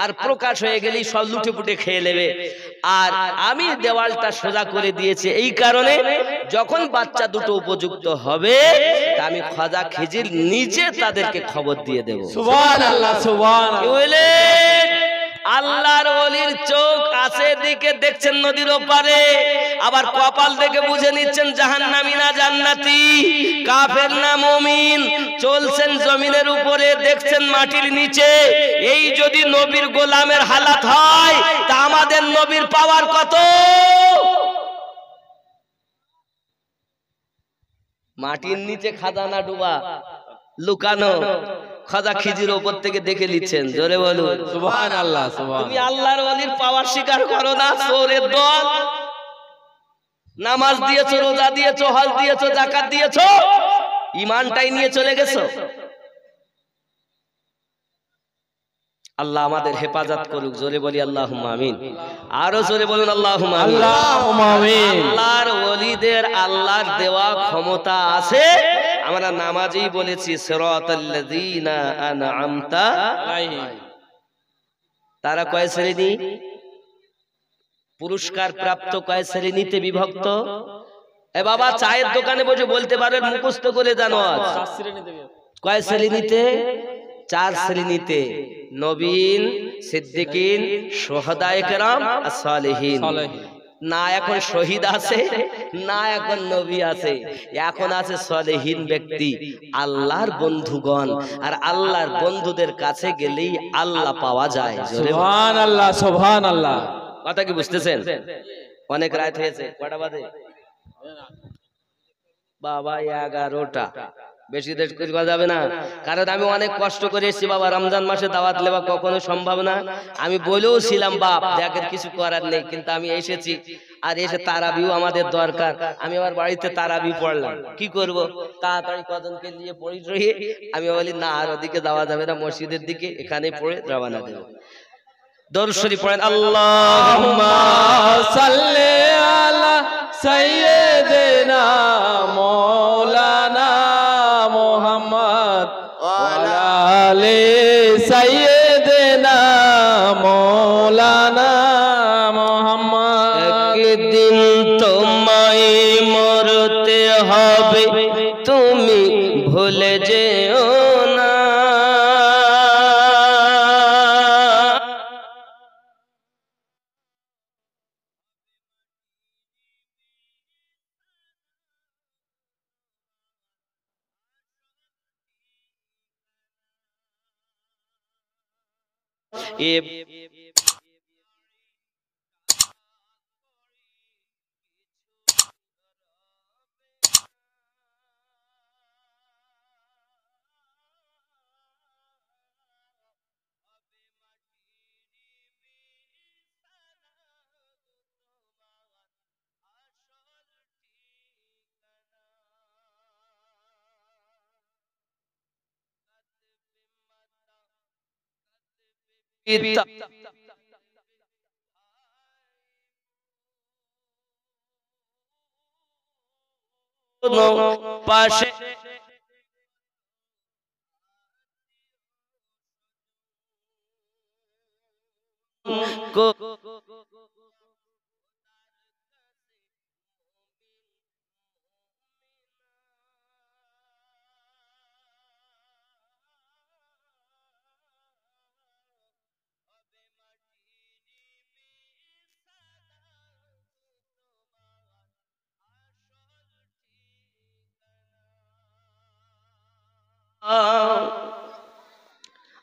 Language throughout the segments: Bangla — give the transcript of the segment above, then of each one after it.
আর প্রকাশ হয়ে গেলেই সব লুটে পুটে খেয়ে নেবে। আর আমি দেওয়ালটা সোজা করে দিয়েছি এই কারণে, যখন বাচ্চা দুটো উপযুক্ত হবে তা আমি খাজা খিজির নিজে তাদেরকে খবর দিয়ে দেব। সুবহানাল্লাহ সুবহানাল্লাহ। কি বলেন? আল্লাহর ওলির চোখ আছে দিকে দেখছেন নদীর ওপারে, আবার কপাল দেখে বুঝে নিচ্ছেন জাহান্নামী না জান্নাতি, কাফের না মুমিন। চলছেন জমিনের উপরে, দেখছেন মাটির নিচে। এই যদি নবীর গোলামের হালাত হয় তা আমাদের নবীর পাওয়ার কত? মাটির নিচে খাজানা ডুবা লুকানো, খাজা খিজির উপর থেকে দেখে নিচ্ছেন। জোরে বলুন সুবহানাল্লাহ সুবহানাল্লাহ। তুমি আল্লাহর ওলির পাওয়ার স্বীকার করো না, চোরের দল। নামাজ দিয়েছো, রোজা দিয়েছো, হজ দিয়েছো, যাকাত দিয়েছো, ঈমানটাই নিয়ে চলে গেছো। আল্লাহ আমাদের হেফাজত করুক। জোরে বলি আল্লাহুম্মা আমিন। আরো জোরে বলুন আল্লাহুম্মা আমিন। আল্লাহুম্মা আমিন। আল্লাহর ওলিদের আল্লাহর দেওয়া ক্ষমতা আছে। আমরা নামাজেই বলেছি সিরাতাল্লাযীনা আনআমতা আলাইহিম। তারা কয় শ্রেণী? পুরস্কার প্রাপ্ত কয় শ্রেণীতে বিভক্ত? এ বাবা, চায়ের দোকানে বসে বলতে পারেন, মুখস্থ করে জানো আজ কয় শ্রেণীতে? 4 শ্রেণীতে। নবীন, সিদ্দিকিন, শুহাদায়ে কেরাম আর সালেহিন। না এখন শহীদ আছে, না এখন নবী আছে, এখন আছে সালেহিন ব্যক্তি, আল্লাহর বন্ধুগণ। আর আল্লাহর বন্ধুদের কাছে গেলেই আল্লাহ পাওয়া যায়। সুবহানাল্লাহ সুবহানাল্লাহ। কথা কি বুঝতেছেন? অনেক রাত হয়েছে, কটা বাজে বাবা? 11টা। বেশি দেরি করা যাবে না, কারণ আমি অনেক কষ্ট করে এসেছি বাবা। রমজান মাসে দাওয়াত লেবা কখনো সম্ভব না। আমি বলেও ছিলাম বাপ দেখের কিছু করার নেই, কিন্তু আমি এসেছি। আর এসে তারাবিও আমাদের দরকার। আমি আমার বাড়িতে তারাবি পড়লাম, কি করব? তাড়াতাড়ি কজনকে নিয়ে পড়ি রয়ে আমি বলি না, আর ওদিকে যাওয়া যাবে না, মসজিদের দিকে এখানে পড়ে রওনা দেব। দরুদ শরীফ পড়েন। আল্লাহুম্মা সাল্লি আলা সাইয়্যিদিনা মাওলানা মুহাম্মদ ওয়া আলা আলি সাইয়্যিদিনা মাওলানা মুহাম্মদ। একদিন তোমায় মরতে হবে, তুমি ভুলে যেও না। পাশে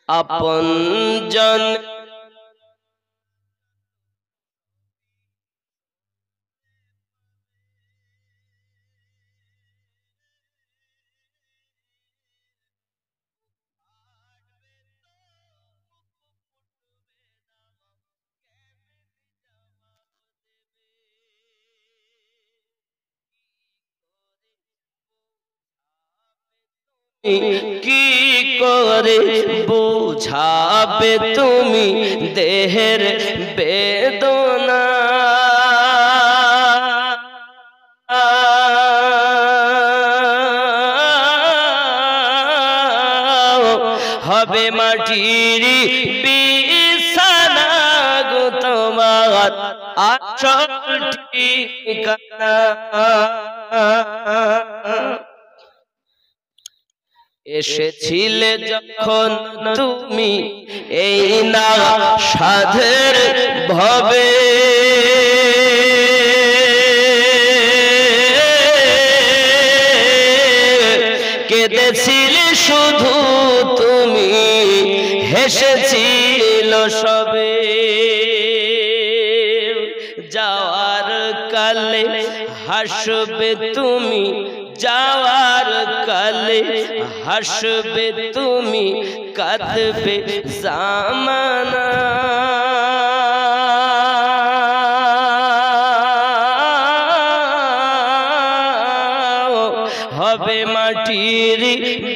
আপন জন কি করে বুঝাবে তুমি দেহের বেদনা? হবে মাটির বিছানা, আসল ঠিকানা। এসেছিলে যখন তুমি এই না সাধের ভবে, কেঁদেছিলে শুধু তুমি, হেসেছিল সবে। যাওয়ার কালে হাসবে তুমি, যাওয়ার কালে হাসবে তুমি, কাঁদবে জামানা। হবে মাটির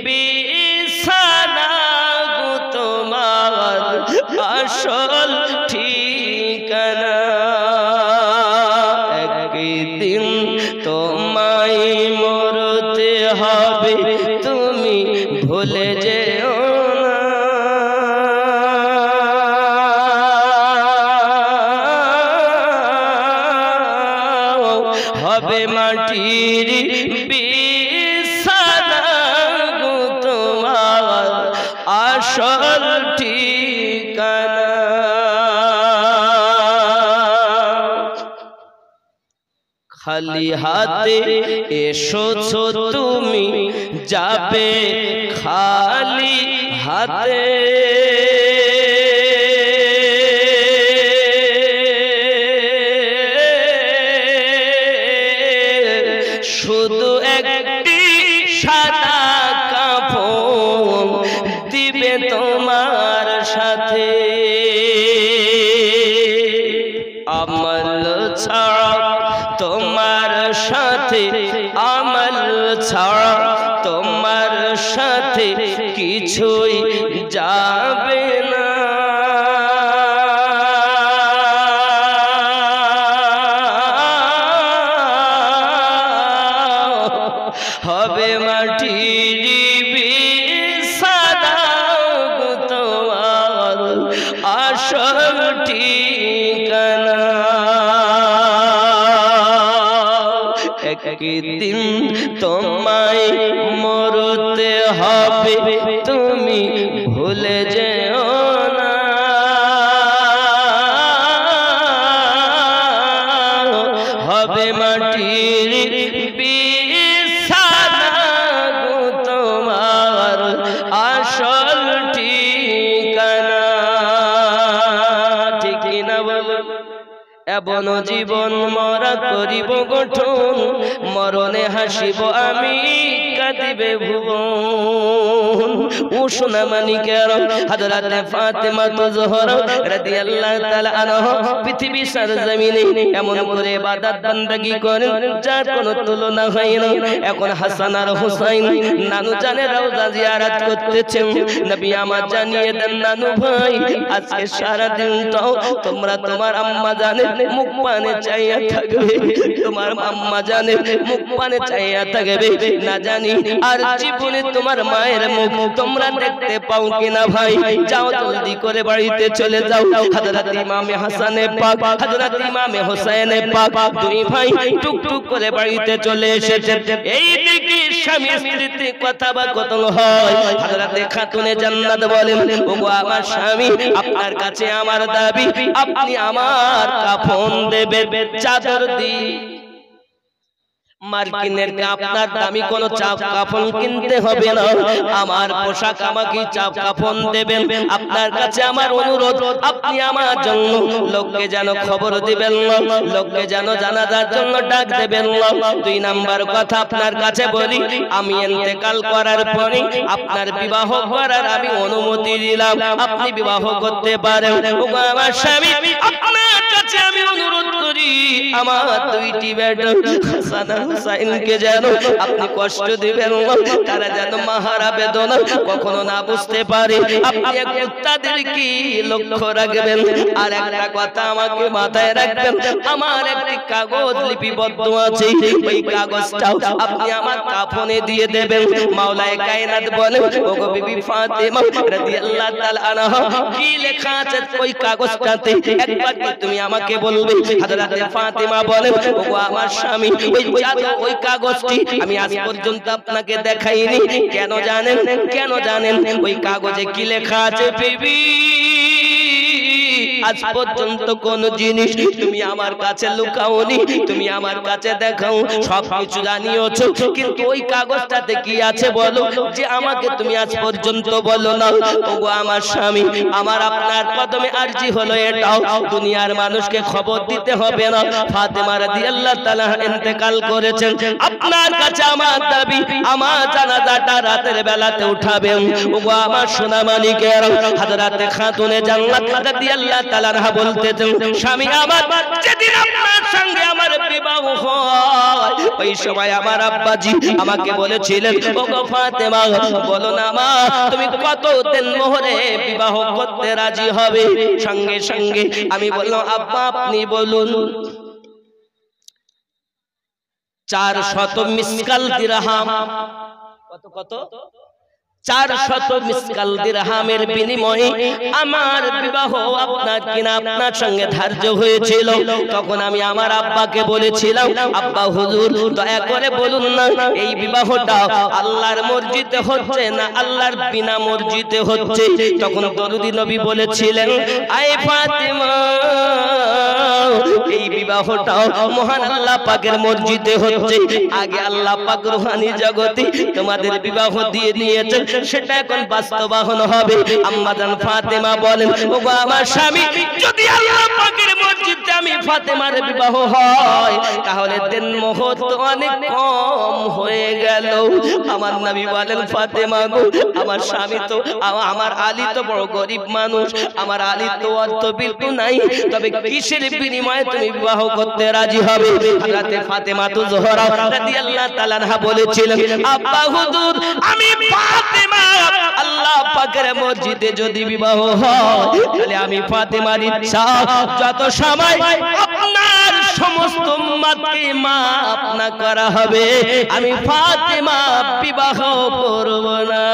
বিছানা গো তোমার আসল ঠিকানা। একদিন তোমায় মরতে হবে, তুমি ভুলে যেও না। হবে মাটির বিছানা গো তোমার আসল ঠিকানা। খালি হাতে এসেছো তুমি, যাবে খালি হাতে। শুধু একটি সাদা কাফন দিবে তোমার সাথে। আমল ছাড়া তোমার সাথে, আমল ছাড়া তোমার সাথে কিছুই যাবে না। হবে মাটির বিছানা গো তোমার আসল ঠিকানা। একদিন তোমায় মরতে হবে, তুমি ভুলে যেও না। হবে মাটির বিছানা গো তোমার আসল ঠিকানা। ঠিক কিনা বলো? এমন জীবন মরা করিব গঠন, মরণে হাসিব আমি, কাঁদিবে ভুবন। ও সোনা মানিকের হযরতে ফাতেমা জোহরা রাদিয়াল্লাহু তাআলা আনহা পৃথিবী সরজমিনে এমন করে ইবাদত বান্দাগি করেন যার কোনো তুলনা হয় না। এখন হাসান আর হুসাইন নানু জানের রওজা জিয়ারত করতেছেন। নবী আমার জানিয়ে দেন, নানু ভাই আজকে সারা দিনটাও তোমরা তোমার আম্মা জানের মুখ পানে চাইয়া থাকবে, তোমার আম্মা জানের মুখ পানে চাইয়া থাকবে। না জানি আর জীবনে তোমার মায়ের মুখ তোমরা দেখতে পাও কিনা ভাই। যাও জলদি করে বাড়িতে চলে যাও। হযরত ইমামে হাসানে পাক, হযরত ইমামে হোসেনে পাক দুই ভাই টুকটুক করে বাড়িতে চলে এসেছে। এই দেখি স্বামী স্ত্রীতে কথা বা কথন হয়। হযরতে খাতুনে জান্নাত বলেন, ওগো আমার স্বামী, আপনার কাছে আমার দাবি, আপনি আমার কাফন দেবেন, চাদর দিই। মার্কিনের আপনার দামি কোন চাপ কাফন কিনতে হবে না, আমার পোশাক আমাকে চাপ কাফন দেবেন। আপনার কাছে আমার অনুরোধ, আপনি আমার জন্য লোককে যেন খবর দিবেন না, লোককে যেন জানাজার জন্য ডাক দেবেন না। দুই নাম্বার কথা আপনার কাছে বলি, আমি ইন্তেকাল করার পরে আপনার বিবাহ করার আমি অনুমতি দিলাম, আপনি বিবাহ করতে পারেন। ওগো আমার স্বামী, আপনার কাছে আমি অনুরোধ করি আমার দুইটি বেটা হাসান আর হুসাইনকে যেন আপনি কষ্ট দিবেন না, তারা যেন মাহারা বেদনা কখনো না বুঝতে পারে, আপনি একটু তাদেরকে লক্ষ্য রাখবেন। আর একটা কথা আমাকে মাথায় রাখবেন, আমার একটি কাগজ লিপিবদ্ধ আছে, ওই কাগজটাও আপনি আমার কাফনে দিয়ে দেবেন। মাওলায়ে কায়নাত বলেন, ওগো বিবি ফাতেমা রাদিয়াল্লাহু তাআলা আনহা, কি লেখা আছে ওই কাগজটাতে একবার কি তুমি আমাকে বলবে? হযরতে ফাতেমা বলেন, ওগো আমার স্বামী, ওই কাগজটি আমি আজ পর্যন্ত আপনাকে দেখাইনি। কেন জানেন? কেন জানেন? ওই কাগজে কি লেখা আছে বিবি? আজ পর্যন্ত কোন জিনিস তুমি আমার কাছে লুকাওনি, তুমি আমার কাছে দেখাও, সবকিছু জানিয়েছো, কিন্তু ওই কাগজটাতে কি আছে বলো, যে আমাকে তুমি আজ পর্যন্ত বলো না। ওগো আমার স্বামী, আমার আপনার কদমে আরজি হলো এটাও, দুনিয়ার মানুষকে খবর দিতে হবে না ফাতেমা রাদিয়াল্লাহু তাআলা ইন্তেকাল করেছেন। আপনার কাছে আমার দাবি, আমার জানাজাটা রাতের বেলাতে উঠাবেন। ওগো আমার সোনা মানিকের হযরতে খাতুনে জান্নাত রাদিয়াল্লাহু তাআলা আনহা বলতেছেন, স্বামী আমার, যেদিন আপনার সঙ্গে আমার বিবাহ হয় ওই সময় আমার আব্বাজি আমাকে বলেছিলেন, ওগো ফাতেমা বলো না মা, তুমি কতদিন মোহরে বিবাহ করতে রাজি হবে? সঙ্গে সঙ্গে আমি বললাম, আব্বা আপনি বলুন। 400 মিসকাল দিরহাম। কত কত? 400 মিসকাল দিরহামের বিনিময়ে আমার বিবাহ আপনার কিনা আপনার সঙ্গে ধার্য হয়েছিল। তখন আমি আমার আব্বাকে বলেছিলাম, আব্বা হুজুর দয়া করে বলুন না, এই বিবাহটা আল্লাহর মর্জিতে হচ্ছে না আল্লাহর বিনা মর্জিতে হচ্ছে? তখন দরুদি নবী বলেছিলেন, আয় ফাতেমা, এই বিবাহটা মহান আল্লাহ পাকের মর্জিতে হচ্ছে। আগে আল্লাহ পাক রূহানি জগতে তোমাদের বিবাহ দিয়ে দিয়েছেন, সেটা এখন বাস্তবায়ন হবে। আম্মা জান ফাতেমা বলেন, ওগো আমার স্বামী, যদি আল্লাহ পাকের মর্জিতে আমি ফাতেমার বিবাহ হয়, তাহলে দিন মুহূর্ত অনেক কম হয়ে গেল। আমার নবী বলেন, ফাতেমা গো, আমার স্বামী তো, আমার আলী তো বড় গরিব মানুষ, আমার আলী তো অর্থ বিন্দু নাই, তবে কিসের বিনিময়ে তুমি বিবাহ করতে রাজি হবে? হযরতে ফাতেমা তো জোহরা রাদিয়াল্লাহু তাআলা আনহা বলেছিলেন, আব্বা হুজুর, আমি ফাতেমা আল্লাহ পাকের মসজিদে যদি বিবাহ হয়, তাহলে আমি ফাতেমার ইচ্ছা যত সময় আপনার সমস্ত উম্মতকে মাফ না করা হবে, আমি ফাতেমা বিবাহ করব না।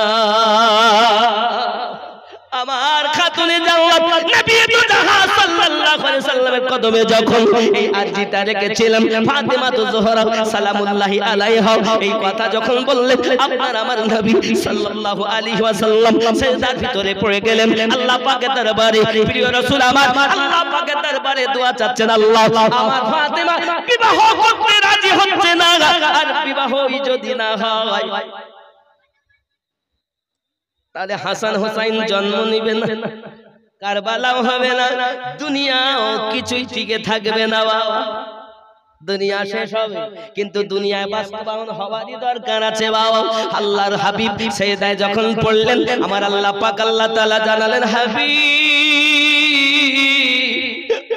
আমার খাতুনে জান্নাত নবী জাহান সাল্লাল্লাহু আলাইহি সাল্লামের কদমে যখন এই আরজিটা রেখেছিলাম, ফাতেমা তো জোহরা সালামুল্লাহি আলাইহা এই কথা যখন বললেন, আপনার আমার নবী সাল্লাল্লাহু আলাইহি ওয়াসাল্লাম সিজদার ভিতরে পড়ে গেলেন। আল্লাহ পাকের দরবারে, প্রিয় রাসূল আমার আল্লাহ পাকের দরবারে দোয়া চাচ্ছেন, আল্লাহ আমার ফাতেমা বিবাহ করতে রাজি হচ্ছে না, আর বিবাহই যদি না হয় তাহলে হাসান হুসাইন জন্ম নিবে না, কারবালাও হবে না, দুনিয়াও কিছুই টিকে থাকবে না। বাবা, দুনিয়া শেষ হবে, কিন্তু দুনিয়ায় বাস্তবায়ন হওয়ারই দরকার আছে। বাবা, আল্লাহর হাবিব সেজদায় যখন পড়লেন, আমার আল্লাহ পাক আল্লাহ তাআলা জানালেন, হাবিব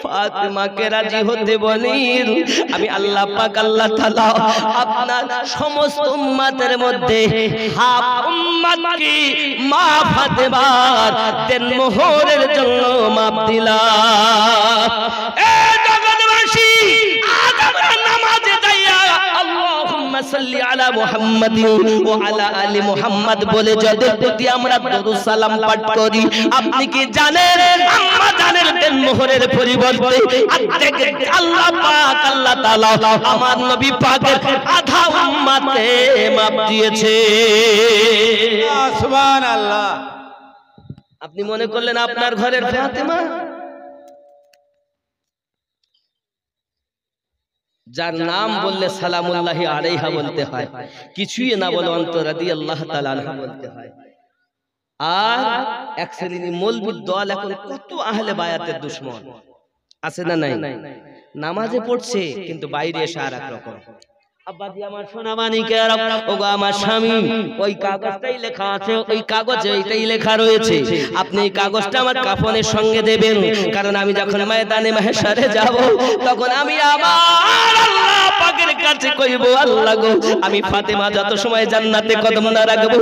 ফাতেমাকে রাজি হতে বলেন, আমি আল্লাহ পাক আল্লাহ তাআলা আপনার সমস্ত উম্মতের মধ্যে হাফ উম্মতকে মা ফাতেমার দেন মোহরের জন্য মাপ দিলাম। এ জগৎবাসী, আজ আমরা নামাজে যাইয়া আল্লাহুম্মা সাল্লি আলা মুহাম্মাদিন ওয়া আলা আলি মুহাম্মাদ বলে যদি আমরা দরুদ সালাম পাঠ করি, আপনি কি জানেন আম্মা জানেন দেন মোহরের পরিবর্তে আল্লাহ পাক আল্লাহ তাআলা আমার নবী পাকের আধা উম্মতে মাপ দিয়েছে। সুবহানাল্লাহ। আপনি মনে করলেন আপনার ঘরের ফাতেমা, যার নাম বললে সালামুল্লাহি আলাইহা বলতে হয়, কিছুই না বলে অন্তর রাদিয়াল্লাহু তাআলা আনহা বলতে হয়। আর এক শ্রেণীর মৌলবীর দল এখন কত আহলে বায়াতের দুশমন আছে না নাই? নামাজে পড়ছে কিন্তু বাইরে এসে আর এক রকম, আব্বাজি আমার সোনা মানিকের ওগো আমার স্বামী ওই কাগজটাই লেখা আছে, ওই কাগজে ওইটাই লেখা রয়েছে, আপনি এই কাগজটা আমার কাফনের সঙ্গে দেবেন, কারণ আমি যখন ময়দানে মাহশারে যাব তখন আমি আমার আল্লাহ পাকের কাছে কইব, আল্লাহ গো আমি ফাতেমা যত সময় জান্নাতে কদম না রাখবো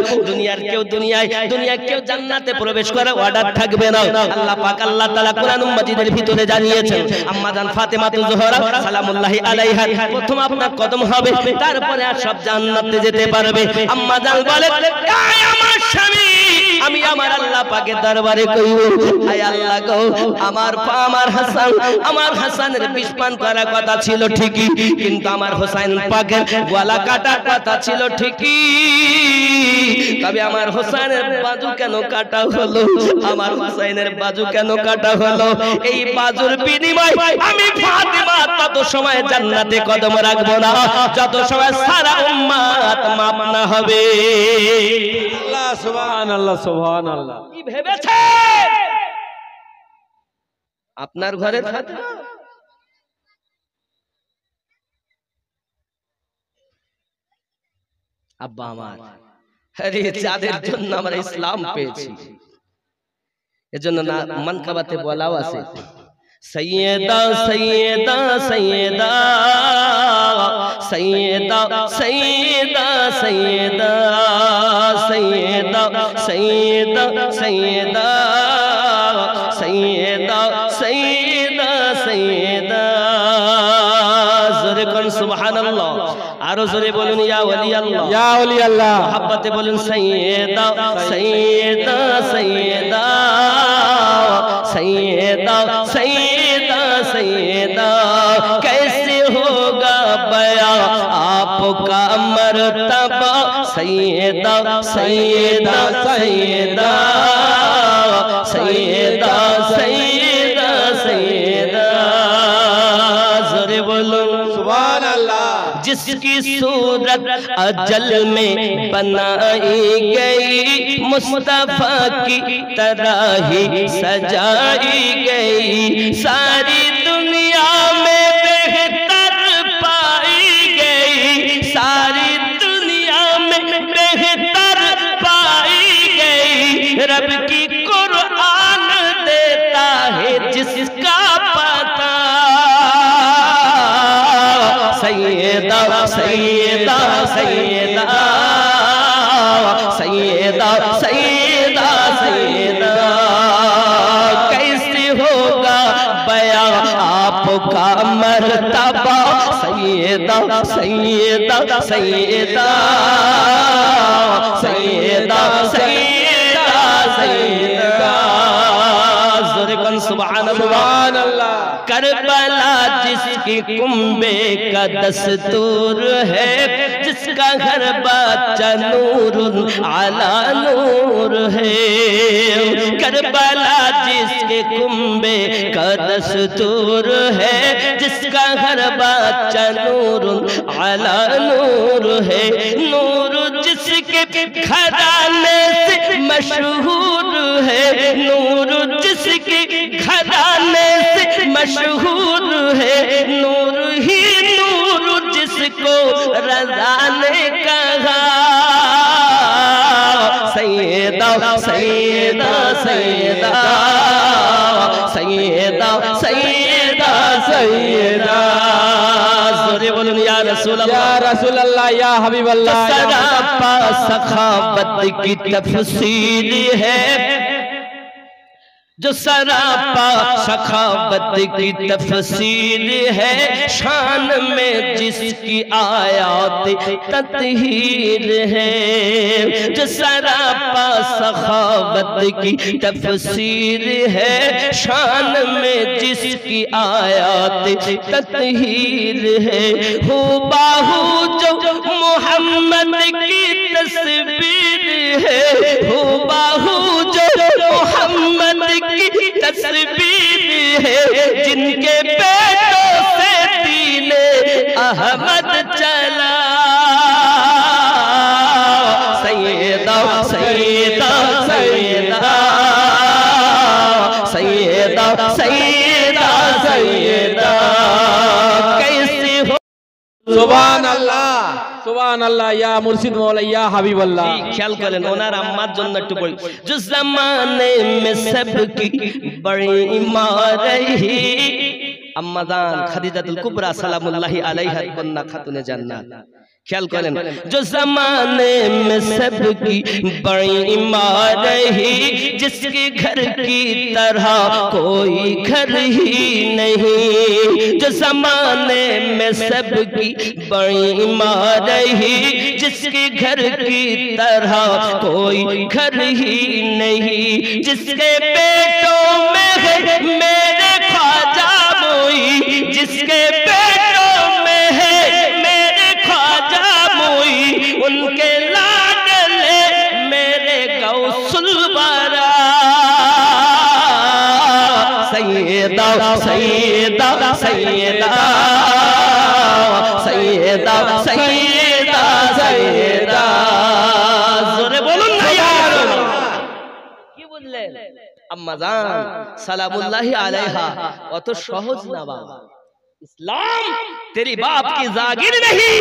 দুনিয়া কেউ জান্নাতে প্রবেশ করার অর্ডার থাকবে না। আল্লাহ পাক আল্লাহ তাআলা কোরআন মাজিদের ভিতরে জানিয়েছেন আম্মা জান ফাতেমা জোহরা সালামুল্লাহি আলাইহা প্রথম আপনার কদম হবে, তারপরে আর সব জান্নাতে যেতে পারবে। আম্মা জান বলে আমার স্বামী আমি আমার আল্লাহ পাকের দরবারে কইব, আয় আল্লাহ গো আমার হাসানের বিষ পান করার কথা ছিল ঠিকই, কিন্তু আমার হোসেন পাকের গলা কাটার কথা ছিল ঠিকই, তবে আমার হোসেনের বাজু কেন কাটা হলো, আমার হোসেনের বাজু কেন কাটা হলো? এই বাজুর বিনিময় আমি ফাতেমা তত সময় জান্নাতে কদম রাখবো না যত সময় সারা উম্মত মাপ না হবে। আল্লাহ সুবহানাল্লাহ সুবহানাল্লাহ। কি ভেবেছে আপনার ঘরের ফাতেমা? আব্বা আমার, আরে যাদের জন্য আমরা ইসলাম পেয়েছি, এজন্য না মানকাবাতে বলাও আছে সৈয়দা সৈয়দা সৈয়দা সৈয়দা সৈয়দা সৈয়দা সৈয়দা সৈয়দা সৈয়দা সৈয়দা সৈয়দা সৈয়দা। জোরে কোন সুবহানাল্লাহ, আরো জোরে বলুন ইয়া ওলি আল্লাহ, ইয়া ওলি আল্লাহ। মোহাব্বতে বলুন সৈয়দা সৈয়দা সৈয়দা सैयदा सैयदा सैयदा। कैसे होगा बया आपका मर्तबा सैयदा सैयदा सैयदा सैयदा सैयदा सैयदा। ज़ोरे बोलो सुभान अल्लाह। जिसकी सूरत अजल में बनाई गई मुस्तफा की तरह ही सजाई गई, सारी दुनिया में बेहतर पाई गई, सारी दुनिया में बेहतर पाई गई। रब की कुरान देता है जिसका पता सैयदा सैयदा सैयदा सैयदा सैयदा सैयदा। कैसे होगा बया आपका मर्तबा सैयदा सैयदा सैयदा सैयदा सैयदा सैयदा। ज़ोरे कौन सुभान अल्लाह। करबला जिसकी कुंबे का दस्तूर है, जिसका घर बच्चा नूर आला नूर है। करबला जिसके कुंबे का दस्तूर है, जिसका घर बच्चा नूर आला नूर है। नूर जिसके घराने से मशहूर है, नूर जिसके घराने से मशहूर है। नूर ही नूर जिसको रज़ा ने कहा सैयदा सैयदा सैयदा सैयदा सैयदा सैयदा। ज़ोरे बोलूं या रसूल अल्लाह, या रसूल अल्लाह, या हबीब अल्लाह। सरापा सखावत की तफसीर है, जो सरापा सखावत की तफसीर है। शान में जिसकी आयात तत्हीर है, जो सरापा सखावत की तफसीर है। शान में जिसकी आयात तत्हीर है। हो बाहू जो मोहम्मद की तस्वीर है, हो बाहू जो मोहम्मद की तस्वीर है। जिनके पेटों से दीने अहमद चला सैयदा सैयदा सैयदा सैयदा सैयदा सैयदा। कैसे हो সুবহানাল্লাহ সুবহানাল্লাহ ইয়া মুর্শিদ মৌলা ইয়া হাবিবাল্লাহ। খেয়াল করেন ওনার আম্মার জন্য একটু পড়ি। जो जमाने में सबकी बड़ी इमारही, अम्मा जान खदीजातुल कुबरा सलामुल्लाहि अलैहा कन्या खातूने जन्नत। ख्याल करें, जो जमाने में सबकी बड़ी इमारही, जिसके घर की तरह कोई घर ही नहीं, जो जमाने में सबकी बड़ी इमारही, जिसके घर की तरह कोई घर ही नहीं, जिसके पेटों में है मेरे ख्वाजा मोई, जिसके पेटों में है मेरे ख्वाजा मोई, उनके लाडले मेरे गौसुल बारा। सैयदा सैयदा सैयदा सैयदा सैयदा सैयदा, जोरे बोलुन ना यार, কি বললেন আম্মা জান সালামুল্লাহি আলাইহা? অত সহজ না বাবা। इस्लाम तेरी बाप की जागीर नहीं,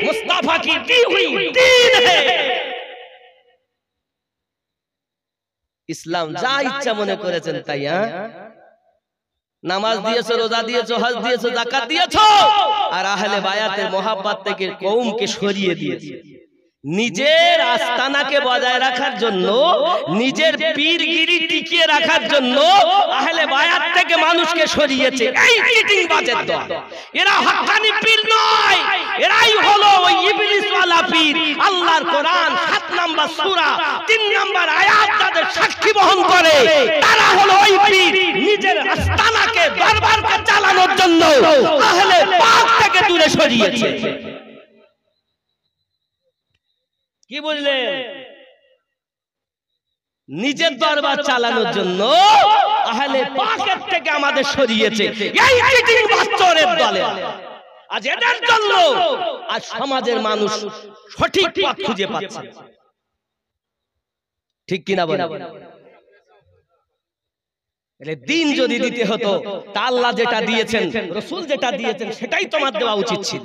मुस्तफा की दी हुई दीन है। इस्लाम যা ইচ্ছা মনে করেছেন তাই। নামাজ দিয়েছো, রোজা দিয়েছো, হজ দিয়েছো, যাকাত দিয়েছো, আর আহলে বায়াতের মোহাব্বত থেকে কওমকে সরিয়ে দিয়েছো। নিজের আস্তানাকে বজায় রাখার জন্য, নিজের পীরগিরি টিকিয়ে রাখার জন্য আহলে বায়াত থেকে মানুষকে সরিয়েছে। এই চিটিংবাজের দল, এরা হক্কানি পীর নয়, এরাই হলো ওই ইবলিস ওয়ালা পীর। আল্লাহর কোরআন 7 নম্বর সূরা 3 নম্বর আয়াত তাদের সাক্ষী বহন করে, তারা হলো ওই পীর। নিজের আস্তানাকে দরবারকে চালানোর জন্য আহলে পাক থেকে দূরে সরিয়েছে। কি বললেন? নিজের দরবার চালানোর জন্য আহলে পাকের থেকে আমাদের সরিয়েছে। এই চিটিং বাচ্চাদের দলে আজ এদের জন্য আজ সমাজের মানুষ সঠিক পথ খুঁজে পাচ্ছে। ঠিক কিনা বলেন? দিন যদি দিতে হতো তা আল্লাহ যেটা দিয়েছেন, রাসূল যেটা দিয়েছেন সেটাই তোমার দেওয়া উচিত ছিল।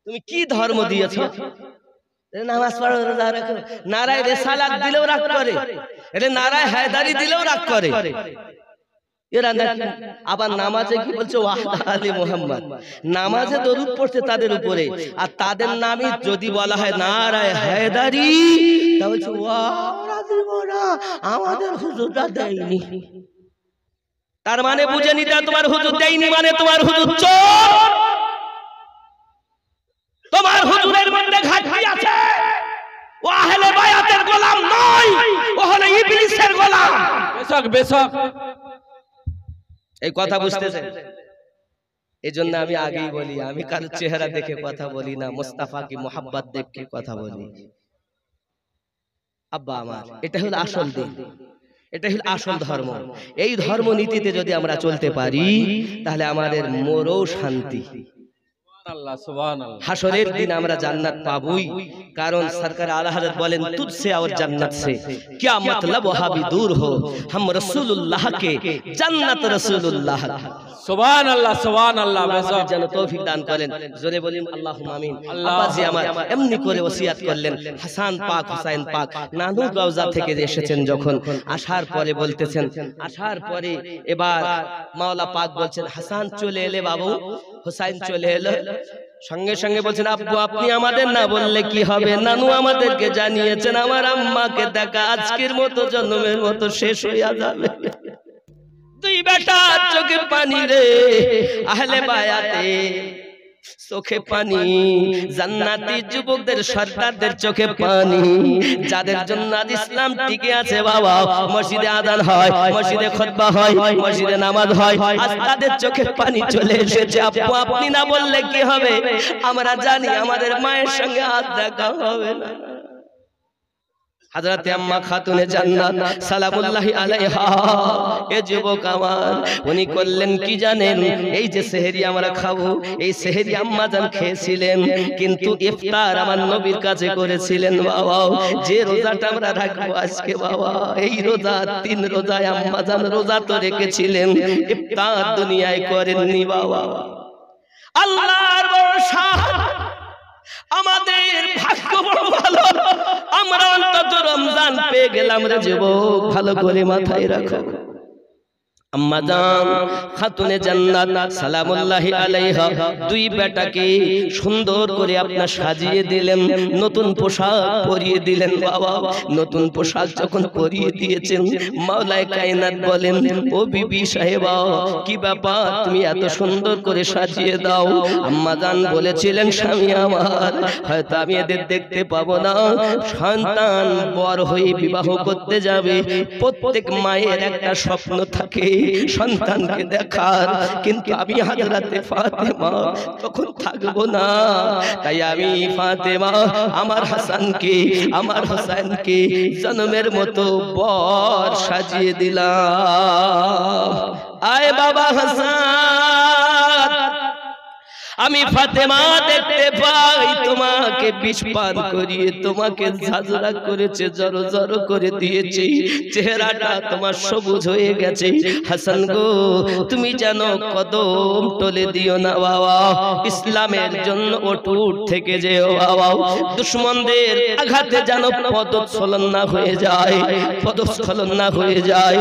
তুমি কি ধর্ম দিয়েছো? নামাজ পড়ো, রোজা রাখো, নারায়ে রিসালাত দিলেও রাগ করে, এটা নারায়ে হায়দারি দিলেও রাগ করে। এরা আবার নামাজে কি বলছে? ওয়াহদা আলী মুহাম্মদ। নামাজে দরুদ পড়তে তাদের উপরে, আর তাদের নামই যদি বলা হয় নারায়ে হায়দারি, তা বলছে আমাদের হুজুররা দেয়নি। তার মানে বুঝে নিতে তোমার হুজুর দেয়নি মানে তোমার হুজুর চোর, তোমার হুজুরের মধ্যে ঘাটতি আছে। ও আহলে বায়াতের গোলাম নয়, ও হলো ইবলিসের গোলাম। বেশক বেশক, এই কথা বুঝতেছেন? এজন্য আমি আগেই বলি, আমি কারো চেহারা দেখে কথা বলি না, মুস্তাফা কি মোহাব্বত দেখে কথা বলি। আব্বা আমার, এটা হলো আসল দিন, এটা হলো আসল ধর্ম। এই ধর্ম নীতিতে যদি আমরা চলতে পারি তাহলে আমাদের মরও শান্তি। হাসরের দিন আমরা জান্নাত পাবই, কারণ সরকার আলা হযরত বলেন তুঝসে और जन्नत से क्या मतलब वहां भी दूर हो, हम रसूलुल्लाह के जन्नत रसूलुल्लाह। সুবহান আল্লাহ সুবহান আল্লাহ। আমাদের যেন তৌফিক দান করেন, জোরে বলেন আল্লাহুম্মা আমিন। আব্বাজি আমার এমনি করে ওসিয়াত করলেন, হাসান পাক হুসাইন পাক নানু রওজা থেকে এসেছেন, যখন আসার পরে বলতেছেন, আসার পরে এবার মাওলা পাক বলছেন হাসান চলে এলে বাবু, হুসাইন চলে এলো, সঙ্গে সঙ্গে বলছেন আব্বু আপনি আমাদের না বললে কি হবে, নানু আমাদেরকে জানিয়েছেন আমার আম্মাকে দেখা আজকের মতো জন্মের মতো শেষ হইয়া যাবে। তুই বেটা চোখে পানি রে, আহলে বায়াতে চোখে পানি, জান্নাতি যুবকদের সরদারদের চোখে পানি, যাদের জন্য আজ ইসলাম টিকে আছে বাবা। মসজিদে আযান হয়, মসজিদে খুতবা হয়, মসজিদে নামাজ হয়, আজ তাদের চোখে পানি চলে এসেছে। আপু আপনি না বললে কি হবে, আমরা জানি আমাদের মায়ের সঙ্গে হাত দেখা হবে না। হযরত আম্মা খাতুনে জান্নাত সালামুল্লাহি আলাইহা, এ যুবক আমার, উনি করলেন কি জানেন? এই যে সেহরি আমরা খাবো, এই সেহরি আম্মা জান খেয়েছিলেন, কিন্তু ইফতার আমার নবীর কাছে করেছিলেন বাবা। যে রোজাটা আমরা রাখবো আজকে বাবা, এই রোজা 3 রোজায় আম্মা জান রোজা তো রেখেছিলেন, ইফতার দুনিয়ায় করেননি বাবা। আল্লাহর ভরসা, আমাদের ভাগ্য বড় ভালো, আমরা অন্তত রমজান পেয়ে গেলাম রে যুবক, ভালো করে মাথায় রাখো। আম্মা জান খাতুনে জান্নাত সালামুল্লাহি আলাইহা দুই বেটাকে সুন্দর করে আপনার সাজিয়ে দিলেন, নতুন পোশাক পরিয়ে দিলেন। বাবা নতুন পোশাক যখন পরিয়ে দিয়েছেন, মাওলায়ে কায়নাত বলেন, ও বিবি সাহেবা কি ব্যাপার, তুমি এত সুন্দর করে সাজিয়ে দাও। আম্মা জান বলেছিলেন, স্বামী আমার, হয়তো আমি এদের দেখতে পাবো না, সন্তান বড় হয়ে বিবাহ করতে যাবে, প্রত্যেক মায়ের একটা স্বপ্ন থাকে সন্তানকে দেখার, কিন্তু আমি হযরতে ফাতেমা তখন থাকবো না, তাই আমি ফাতেমা আমার হাসানকে আমার হোসেনকে জন্মের মতো বর সাজিয়ে দিলাম। আয় বাবা হাসান, আমি ফাতেমা দেখতে পাই তোমাকে বিষ পান করিয়ে তোমাকে ঝাঁঝরা করেছে, জড়ো জড়ো করে দিয়েছে, চেহারাটা তোমার সবুজ হয়ে গেছে। হাসান গো তুমি জানো কদম টলে দিও না বাবা, ইসলামের জন্য অটুট থেকে যেও বাবা, দুশমনদের আঘাতে যেন পদস্খলন না হয়ে যায়, পদস্খলন না হয়ে যায়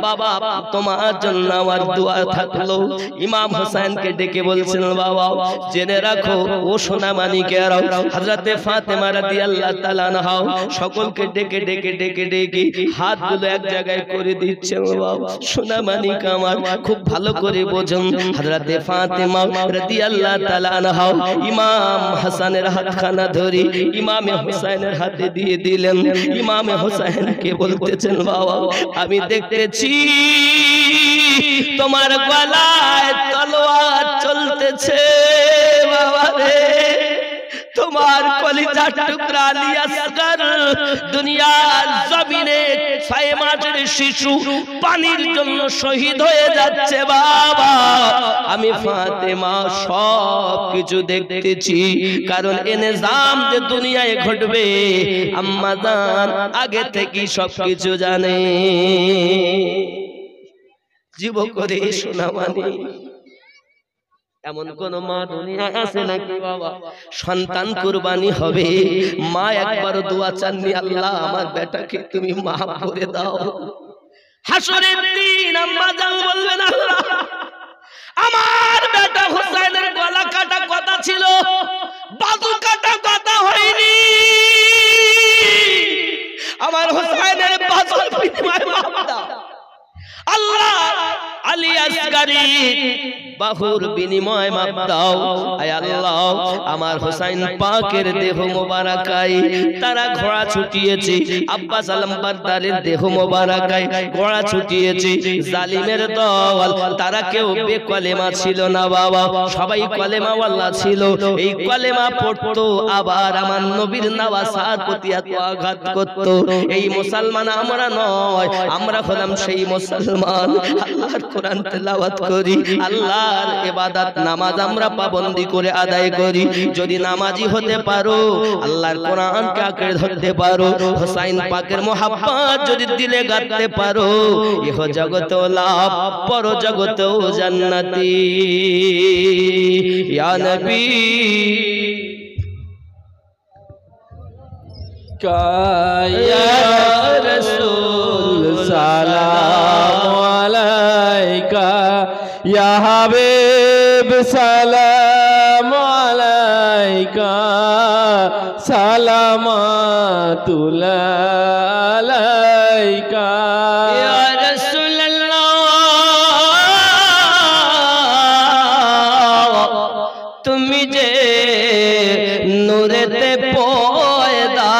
বাবা, তোমার জন্য আমার দোয়া থাকলো। ইমাম হোসেনকে ডেকে বলছেন, বাবা জেনে রাখো ও সোনা মানিকেরাও, হযরতে ফাতেমা রাদিয়াল্লাহু তাআলা আনহা সকলকে ডেকে ডেকে ডেকে ডেকে হাতগুলো এক জায়গায় করে দিচ্ছে। বাবা সোনা মানিক আমার খুব ভালো করে বোঝুন, হযরতে ফাতেমা রাদিয়াল্লাহু তাআলা আনহা ইমাম হাসানের হাতখানা ধরে ইমামে হোসেনের হাতে দিয়ে দিলেন। ইমামে হোসেনকে বলতেছেন, বাবা আমি দেখতেছি তোমার গলায় তলোয়ার চলতেছে, বাবা রে তোমার কলিজার টুকরা আলী আসগর দুনিয়ার জমিনে 6 মাসের শিশু পানির জন্য শহীদ হয়ে যাচ্ছে। বাবা আমি ফাতেমা সব কিছু দেখতেছি, কারণ এ নিজাম যে দুনিয়ায় ঘটবে আম্মা জান আগে থেকে সব কিছু জানে। যুবক করে শোনা মানে এমন কোন মা দুনিয়ায় আছে নাকি বাবা সন্তান কুরবানি হবে, মা একবার দোয়া চাননি, আল্লাহ আমার বেটাকে তুমি মাফ করে দাও। হাসরের দিন আম্মা জান বলবেন, আল্লাহ আমার বেটা হোসেনের গলা কাটা কথা ছিল, বাজু কাটা কথা হয়নি, আমার হোসেনের বাজুর বিনিময়ে মাফ দাও। আল্লাহ আলী আসগরি বাহুর বিনিময় মাপ দাও। আয় আল্লাহ আমার হোসেন পাকের দেহ মোবারকায় তারা ঘোড়া ছুটিয়েছে, আব্বাস আলম বারদারের দেহ মোবারকায় ঘোড়া ছুটিয়েছে। জালিমের দল তারা কেউ বেকলেমা ছিল না বাবা, সবাই কলেমাওয়ালা ছিল। এই কলেমা পড়তো, আবার আমার নবীর নওয়াসার প্রতি এত আঘাত করত। এই মুসলমান আমরা নয়, আমরা হলাম সেই মুসলমান আল্লাহর কোরআন তেলাওয়াত করি, আল্লাহর ইবাদত নামাজ আমরা পাবন্দি করে আদায় করি। যদি নামাজি হতে পারো, আল্লাহর কোরআনকে আঁকড়ে ধরতে পারো, হোসেন পাকের মোহাব্বত যদি দিলে গাঁথতে পারো, ইহ জগতেও লাভ পর জগতেও জান্নাতি। ইয়া নবী या रसूल सलाम अलैका, या हबीब सलाम अलैका, सलामतुल्लाह अलैका। या रसूल अल्लाह তুমি যে নূরেতে পয়দা,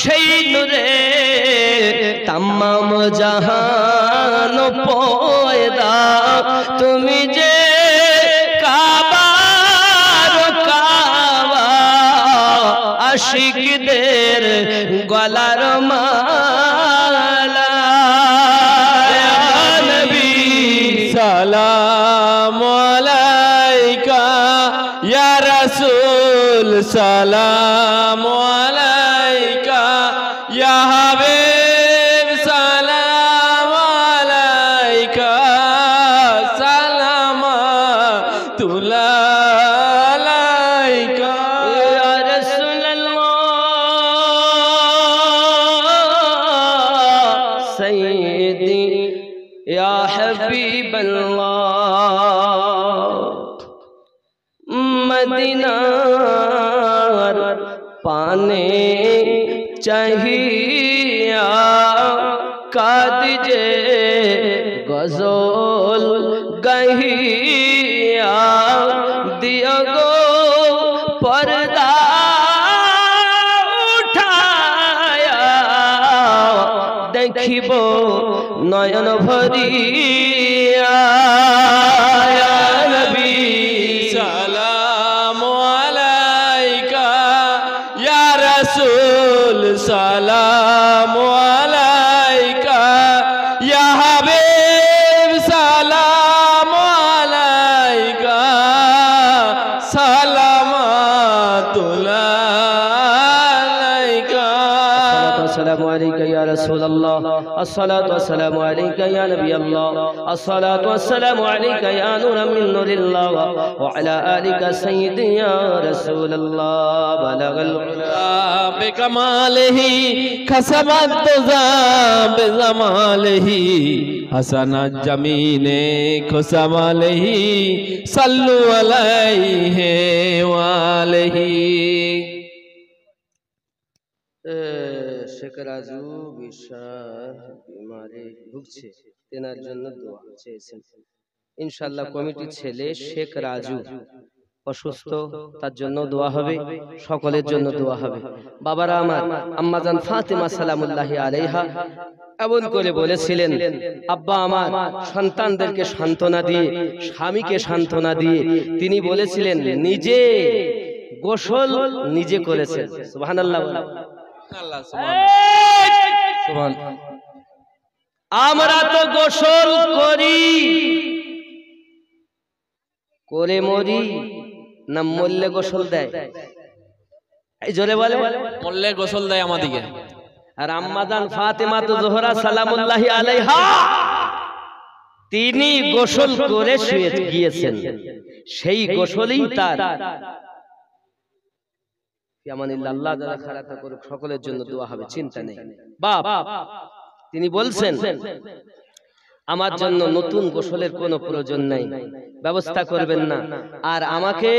সেই নূরে তামাম জাহান পয়দা, তুমি যে কাবার কাবা আশিকদের গলার মালা। ইয়া নবী सलाम अलैका, या रसूल सलाम अलैका, या हबीब सलाम अलैका, सलामतुल्लाह अलैका। या रसूल सलाम अलैका, या हबीब सलाम अलैका, या हबीब सलाम अलैका, सलामतुल्लाह अलैका। सलाम अलैका, या रसूल सलाम अलैका, या हबीब सलाम अलैका, सलामतुल्लाह अलैका। सलाम अलैका, या रसूल सलाम अलैका, या हबीब सलाम अलैका, सलामतुल्लाह अलैका। सलाम अलैका, या रसूल सलाम अलैका, या हबीब सलाम अलैका, सलामतुल्लाह अलैका। মদিনার পানে চাহিয়া কাদিজে গজল গহিয়া দিও গো পর্দা উঠায়া দেখিব নয়ন ভরিয়া ইয়া নবী সালাম আলাইকা ইয়া রাসূল সালাম আলাইকা ইয়া হাবিব সালাম আলাইকা সালামাতুল্লাহ আলাইকা السلام عليك يا رسول الله الصلاة والسلام عليك يا نبي الله الصلاة والسلام عليك يا نور من نور الله وعلى آلك سيدي يا رسول الله بلغ العلا بكماله خسم الدزا بزماله حسن الجميل خسم عليه صلوا عليه وآله শেখ রাজু বিশাল বিমারে ভুগছে, তেনার জন্য দোয়া চেয়েছেন। ইনশাআল্লাহ কমিটির ছেলে শেখ রাজু অসুস্থ, তার জন্য দোয়া হবে, সকলের জন্য দোয়া হবে। বাবারা আমার, আম্মাজান ফাতেমা সালামুল্লাহি আলাইহা এমন করে বলেছিলেন, আব্বা আমার সন্তানদেরকে সান্ত্বনা দিয়ে, স্বামীকে সান্ত্বনা দিয়ে তিনি বলেছিলেন নিজে গোসল নিজে করেছেন। সুবহানাল্লাহ। আমরা তো গোসল করি করে মরি না মরলে গোসল দেয়? এই জোরে বলে, মরলে গোসল দেয় আমাদিকে। আর আম্মাজান ফাতেমা তো জোহরা সালামুল্লাহি আলাইহা তিনি গোসল করে শুয়ে গিয়েছেন, সেই গোসলই তার আল্লাহ যারা খারাপ করুক, সকলের জন্য দোয়া হবে, চিন্তা নেই। বাপ তিনি বলছেন আমার জন্য নতুন গোসলের কোনো প্রয়োজন নাই, ব্যবস্থা করবেন না, আর আমাকে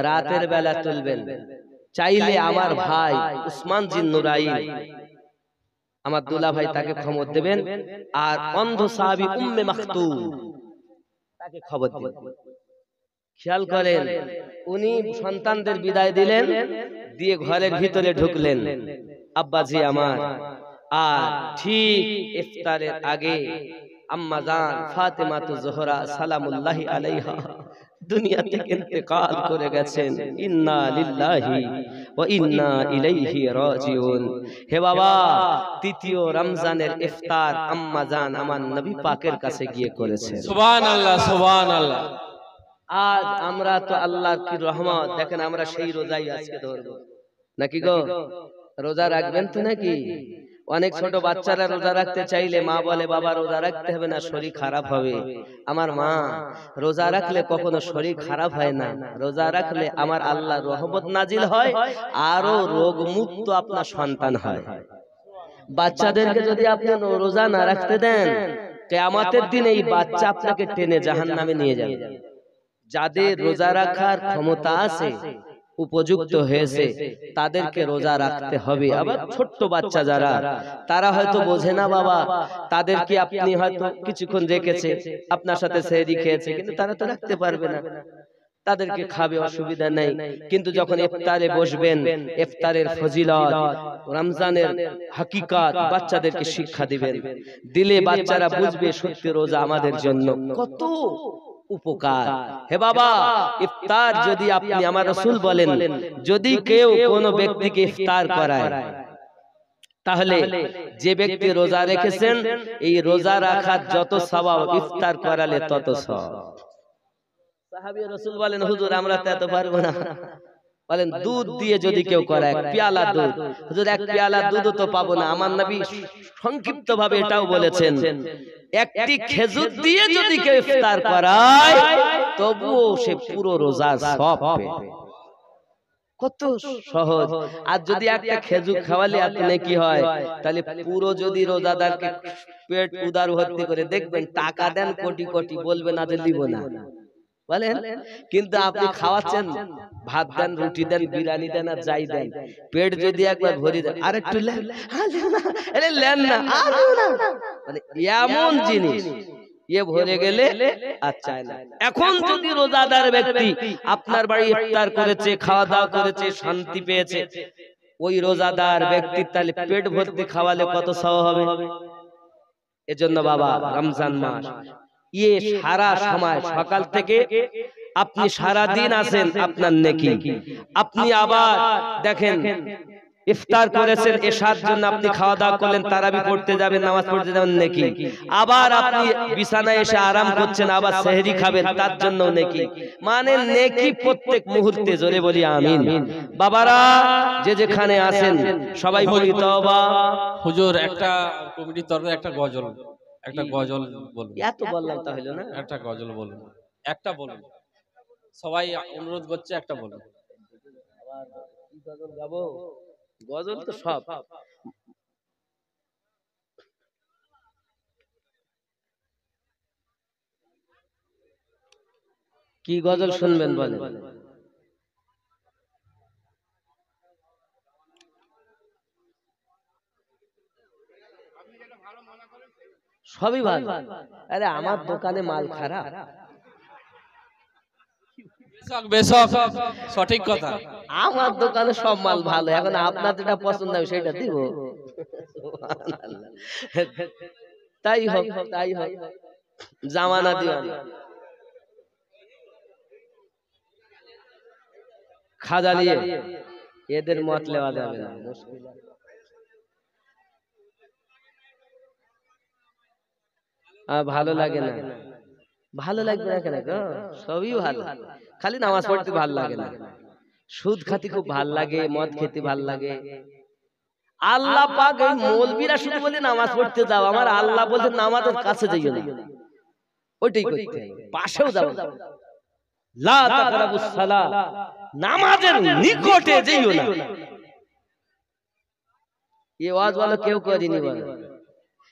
রাতের বেলা তুলবেন, চাইলে আমার ভাই উসমান জিন নুরাইন আমার দুলা ভাই তাকে খবর দেবেন, আর অন্ধ সাহাবী উম্মে মাকতুম তাকে খবর দেবেন। খেয়াল করেন, উনি সন্তানদের বিদায় দিলেন, দিয়ে ঘরের ভিতরে ঢুকলেন আব্বাজি আমার, আর ঠিক ইফতারের আগে আম্মাজান ফাতেমা জোহরা সালামুল্লাহি আলাইহা দুনিয়া থেকে ইন্তেকাল করে গেছেন। ইন্না লিল্লাহি ওয়া ইন্না ইলাইহি রাজিউন। হে বাবা, তৃতীয় রমজানের ইফতার আম্মাজান আমার নবী পাকের কাছে গিয়ে করেছে। সুবহানাল্লাহ, সুবহানাল্লাহ। আজ আমরা তো আল্লাহর কি রহমত, দেখেন আমরা সেই রোজাই আজকে ধরবো নাকি গো? রোজা রাখবেন তো নাকি? অনেক ছোট বাচ্চারা রোজা রাখতে চাইলে মা বলে বাবা রোজা রাখতে হবে না, শরীর খারাপ হবে। আমার মা, রোজা রাখলে কখনো শরীর খারাপ হয় না, রোজা রাখলে আমার আল্লাহর রহমত নাজিল হয়, আরো রোগ মুক্ত আপনার সন্তান হয়। বাচ্চাদেরকে যদি আপনি রোজা না রাখতে দেন, কিয়ামতের দিন এই বাচ্চা আপনাকে টেনে জাহান্নামে নিয়ে যাবে। যাদের রোজা রাখার ক্ষমতা আছে, উপযুক্ত হয়েছে, তাদেরকে রোজা রাখতে হবে। আবার ছোট্ট বাচ্চা যারা, তারা হয়তো বোঝে না বাবা, তাদেরকে আপনি হয়তো কিছুক্ষণ রেখেছে, আপনার সাথে সেহরি খেয়েছে, কিন্তু তারা তো রাখতে পারবে না, তাদেরকে খাবে, অসুবিধা নেই। কিন্তু যখন ইফতারে বসবেন, ইফতারের ফজিলত, রমজানের হাকিকত বাচ্চাদেরকে শিক্ষা দিবেন, দিলে বাচ্চারা বুঝবে সত্যি রোজা আমাদের জন্য কত উপকার। হে বাবা, ইফতার যদি আপনি, আমার রাসূল বলেন, যদি কেউ কোন ব্যক্তিকে ইফতার করায়, তাহলে যে ব্যক্তি রোজা রেখেছেন, এই রোজা রাখার যত সওয়াব, ইফতার করালে তত সওয়াব। সাহাবী রাসূল বলেন, হুজুর আমরা তো এত পারবো না। বলেন দুধ দিয়ে যদি কেউ করে, এক পেয়ালা দুধ, হুজুর এক পেয়ালা দুধও তো পাবো না। আমার নবী সংক্ষিপ্ত ভাবে এটাও বলেছেন, একটি খেজুর দিয়ে যদি কেউ ইফতার করায়, তবুও সে পুরো রোজার সওয়াব পাবে। কত সহজ। আর যদি একটা খেজুর খাওয়ালে এত নেকি হয়, তাহলে পুরো যদি রোজাদারকে পেট উদার ভর্তি করে দেখবেন, টাকা দেন কোটি কোটি, বলবেন না যে দিব না, বলেন। কিন্তু আপনি খাওয়াচ্ছেন, ভাত দেন, রুটি দেন, বিরিয়ানি দেন, আর যাই দেন, পেট যদি একবার ভরে যায়, আর একটু লেন, লেন না, মানে এমন জিনিস ये ভরে গেলে আচ্ছা না। এখন যদি রোজাদার ব্যক্তি আপনার বাড়ি ইফতার করেছে, খাওয়া দাওয়া করেছে, শান্তি পেয়েছে, ওই রোজাদার ব্যক্তির তাহলে পেট ভর্তি খাওয়ালে কত সওয়াব হবে। এজন্য বাবা, রমজান মাস ইয়ে সারা সময়, সকাল থেকে আপনি সারা দিন আছেন, আপনার নেকি। আপনি আবার দেখেন ইফতার করেছেন, এশার জন্য আপনি খাওয়া দাওয়া করলেন, তারাবি পড়তে যাবেন, নামাজ পড়তে যাবেন, নেকি। আবার আপনি বিছানায় এসে আরাম করছেন, আবার সেহরি খাবেন, তার জন্য নেকি। মানে নেকি প্রত্যেক মুহূর্তে। জোরে বলি আমিন। বাবারা যে যেখানে আছেন সবাই বলি তওবা। হুজুর একটা কমিটির তরফে একটা গজল বলুন। এত বললাম তাহলে না, একটা গজল বলুন, একটা বলুন, সবাই অনুরোধ করছে, একটা বলুন। কি গজল গাবো? গজল তো সব। কি গজল শুনবেন বলেন? সবই ভালো। আরে আমার দোকানে মাল খারাপ। বেশক সঠিক কথা। আমার দোকানে সব মাল ভালো, এখন আপনার যেটা পছন্দ হবে সেটা দিব। তাই হোক, তাই হোক, জামানা দিওয়ানা। খাজা নিয়ে এদের মত লেওয়া যাবে না, মুশকিল। ভালো লাগে না, ভালো লাগবে না কেন গো? সবই ভালো, খালি নামাজ পড়তে ভালো লাগে না। সুদ খাতে খুব ভালো লাগে, মদ খেতে ভালো লাগে। আল্লাহ পাক এই মৌলবীরা শুধু বলে নামাজ পড়তে যাও, আমার আল্লাহ বলতে নামাজের কাছে যাইও না, ওইটাই করতে হবে, পাশেও যাও না। লা তাকরাবুস সালাহ, নামাজের নিকটে যাইও না। এই ওয়াজ বলো কেউ করেনি, বলো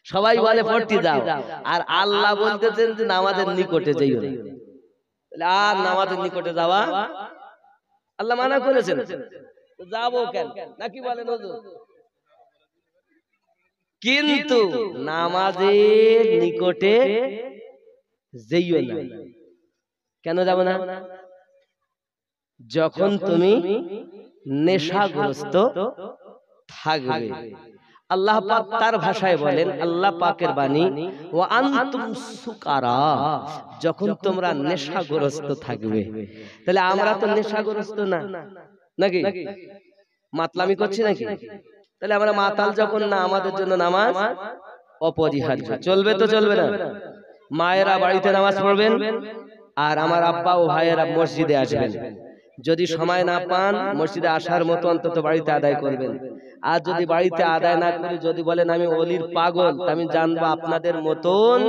সবাই বলে পড়তে যাও, আর আল্লাহ বলতেছেন যে নামাজের নিকটে যাইও না। তাহলে আর নামাজের নিকটে যাওয়া আল্লাহ মানা করেছেন, তো যাবো কেন নাকি বলেন হুজুর? কিন্তু নামাজের নিকটে যাইও না। কেন যাব না? যখন তুমি নেশাগ্রস্ত থাকবে। আল্লাহ পাক তার ভাষায় বলেন, আল্লাহ পাকের বাণী, ওয়া আনতুম সুকারা, যখন তোমরা নেশাগ্রস্ত থাকবে। তাহলে আমরা তো নেশাগ্রস্ত না, নাকি মাতলামি করছি নাকি? তাহলে আমরা মাতাল যখন না, আমাদের জন্য নামাজ অপরিহার্য। চলবে তো চলবে না? মায়েরা বাড়িতে নামাজ পড়বেন, আর আমার আব্বা ও ভাইয়েরা মসজিদে আসবেন। যদি সময় না পান, মসজিদে আসার মতো অন্তত বাড়িতে আদায় করবেন। আর যদি বাড়িতে আদায় না করে যদি বলেন আমি ওলির পাগল, আমি জানবো আপনাদের মতন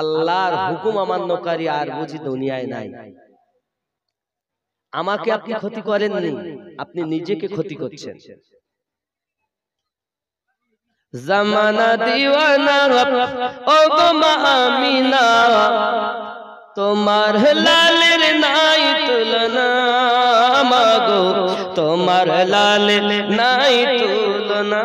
আল্লাহর হুকুম অমান্যকারী আর বুঝি দুনিয়ায় নাই। আমাকে আপনি ক্ষতি করেননি, আপনি নিজেকে ক্ষতি করছেন। জামানা দিওয়ানা ও গো মা আমিনা, তোমার লালের নাই তুলনা, মাগো তোমার লালের নাই তুলনা।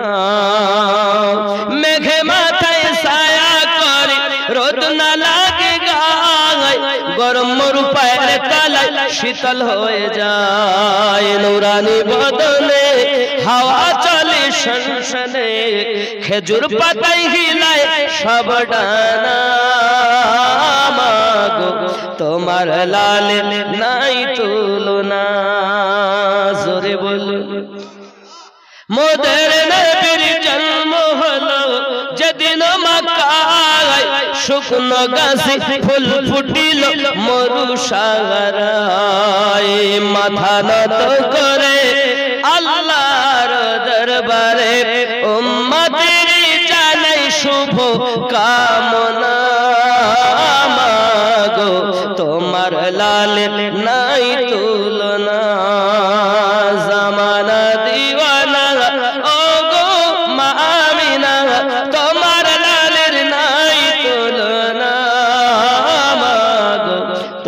মেঘে মাথায় ছায়া করে, রোদ না লাগে গায়ে, গরম রূপায় তালায় শীতল হয়ে যায়। নুরানি বদনে হাওয়া চলে শনশনে, খেজুর পাতায় হিলায় সব ডানা, মাগো তোমার লালের নাই তুলনা। জোরে বলুন। মোদের নবীর জন্ম হলো যেদিন মক্কায়, শুকনো গাছে ফুল ফুটিল মরু সাগরায়। মাথা নত করে আল্লাহর দরবারে উম্মতের জানাই শুভ কামনা, মাগো তোমার লালের নাই তুলনা।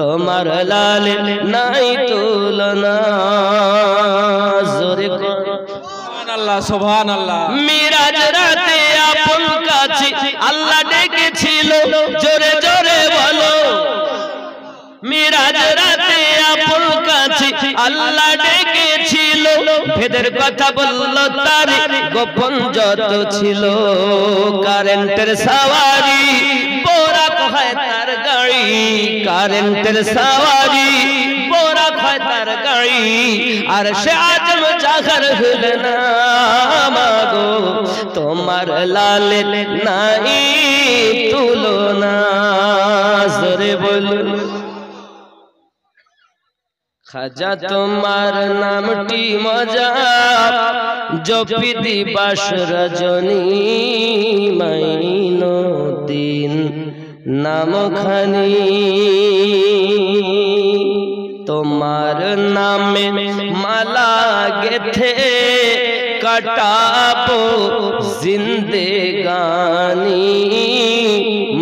তোমার লালে নাই তুলনা। জোরে সুবহানাল্লাহ সুবহানাল্লাহ। মিরাজ রাতে আপন কাছে আল্লাহ ডেকেছিল, জোরে জোরে বলো। মিরাজ রাতে আপন কাছে আল্লাহ ডেকেছিল, ভেদের কথা বলল তার গোপন যত ছিল। কারেন্টের সাওয়ারি বোরাক হয় তার গাড়ি, কারেন্টের সাওয়ারি বোরাক হয় তার গাড়ি। আর সে আজম জাগার হলে না মাগো, তোমার লালে নাই তুলনা। জোরে বলুন। খাজা তোমার নামটি মজা, জপি দিবাস রজনী, মাইনুদ্দিন নামখানি। তোমার নামে মালা গেথে কাটাবো জিন্দেগানি,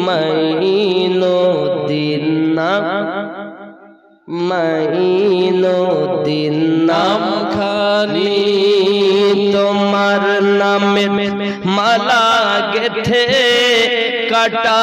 মাইনুদ্দিন নাম, মাইনুদ্দিন নামখানি। তোমার নামে মালা গেথে কাটা